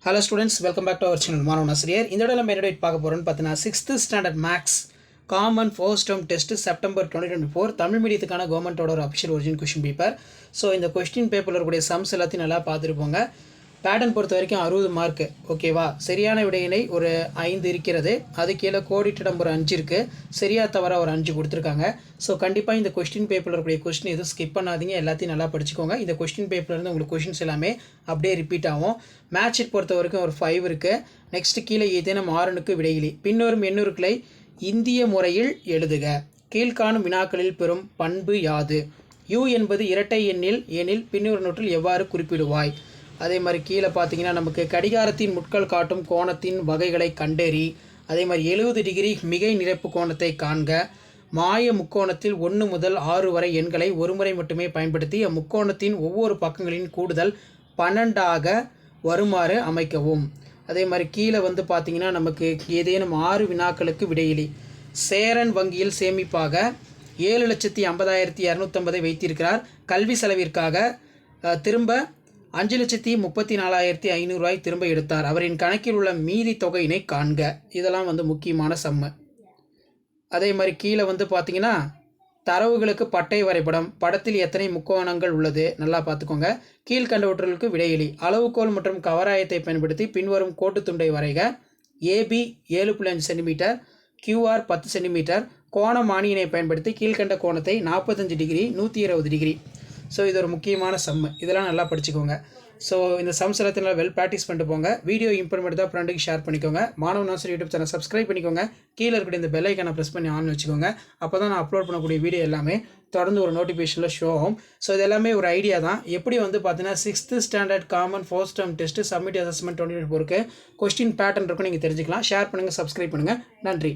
Hello students, welcome back to our channel. மாணவன் ஆசிரியர் இந்த இடத்துல நம்ம என்ன பார்க்க போறோம்னு பார்த்தீங்கன்னா 6th standard maths common first term test September 2024 Tamil மீடியத்துக்கான கவர்மெண்ட்டோட ஒரு official original question paper. So இந்த கொஸ்டின் பேப்பரில் இருக்கக்கூடிய சம்ஸ் எல்லாத்தையும் நல்லா பார்த்துருப்போங்க. பேட்டர்ன் பொறுத்த வரைக்கும் 60 மார்க்கு ஓகேவா. சரியான விடையினை ஒரு 5 இருக்கிறது, அது கீழே கோடிட்ட நம்பர் 5 இருக்குது, சரியா தவற ஒரு 5 கொடுத்துருக்காங்க. ஸோ கண்டிப்பாக இந்த கொஸ்டின் பேப்பரில் இருக்கக்கூடிய கொஸ்டின் எதுவும் ஸ்கிப் பண்ணாதீங்க, எல்லாத்தையும் நல்லா படிச்சுக்கோங்க. இந்த கொஸ்டின் பேப்பர்லேருந்து உங்களுக்கு கொஸ்டின்ஸ் எல்லாமே அப்படியே ரிப்பீட் ஆகும். மேட்ச் ஷீட் பொறுத்த வரைக்கும் ஒரு 5 இருக்குது. நெக்ஸ்ட் கீழே ஏதேனும் 6னுக்கு விடையிலி பின்வரும் எண்ணூறுகளை இந்திய முறையில் எழுதுக. கீழ்காணும் வினாக்களில் பெறும் பண்பு யாது? யூ என்பது இரட்டை எனில் பின்வரும் நோட்டில் எவ்வாறு குறிப்பிடுவாய்? அதே மாதிரி கீழே பார்த்தீங்கன்னா நமக்கு கடிகாரத்தின் முட்கள் காட்டும் கோணத்தின் வகைகளை கண்டறி. அதே மாதிரி 70 டிகிரி மிகை நிரப்பு கோணத்தை காண்க. மாய முக்கோணத்தில் 1 முதல் 6 வரை எண்களை ஒருமுறை மட்டுமே பயன்படுத்தி அம்முக்கோணத்தின் ஒவ்வொரு பக்கங்களின் கூடுதல் 12ஆக வருமாறு அமைக்கவும். அதே மாதிரி கீழே பார்த்தீங்கன்னா நமக்கு ஏதேனும் 6 வினாக்களுக்கு விடையிலி. சேரன் வங்கியில் சேமிப்பாக 7,50,250 வைத்திருக்கிறார். கல்வி செலவிற்காக திரும்ப 5,34,500 ரூபாய் திரும்ப எடுத்தார். அவரின் கணக்கில் உள்ள மீதி தொகையினை காண்க. இதெல்லாம் முக்கியமான சம்மு. அதே மாதிரி கீழே பார்த்தீங்கன்னா தரவுகளுக்கு பட்டை வரைபடம், படத்தில் எத்தனை முக்கோணங்கள் உள்ளது நல்லா பார்த்துக்கோங்க. கீழ்கண்டவற்றுக்கு விடையிலி. அளவுகோல் மற்றும் கவராயத்தை பயன்படுத்தி பின்வரும் கோட்டு துண்டை வரைக. AB 7.5 centimetre, QR 10 centimetre. கோணமானியினை பயன்படுத்தி கீழ்கண்ட கோணத்தை 45 டிகிரி, 120 டிகிரி. ஸோ இது ஒரு முக்கியமான சம்மு, இதெல்லாம் நல்லா படிச்சுக்கோங்க. ஸோ இந்த சம்ஸ் எல்லாத்தையும் நல்லா வெல் ப்ராக்டிஸ் பண்ணிட்டு போங்க. வீடியோ இம்ப்ரூவ்மெண்ட் தான் ஃப்ரெண்டுக்கு ஷேர் பண்ணிக்கோங்க. மாணவன் ஆசிரியர் யூடியூப் சேனல் சப்ஸ்கிரைப் பண்ணிக்கோங்க. கீழே இருக்கக்கூடிய இந்த பெல் ஐக்கானை ப்ரெஸ் பண்ணி ஆன் வச்சுக்கோங்க. அப்போ தான் நான் அப்லோட் பண்ணக்கூடிய வீடியோ எல்லாமே தொடர்ந்து ஒரு நோட்டிஃபிகேஷனில் ஷோ ஆகும். ஸோ இது எல்லாமே ஒரு ஐடியா தான். எப்படி பார்த்தீங்கன்னா 6th standard common first term test submit assessment 2024 question pattern இருக்கும், நீங்கள் தெரிஞ்சுக்கலாம். ஷேர் பண்ணுங்கள், சப்ஸ்கிரைப் பண்ணுங்கள். நன்றி.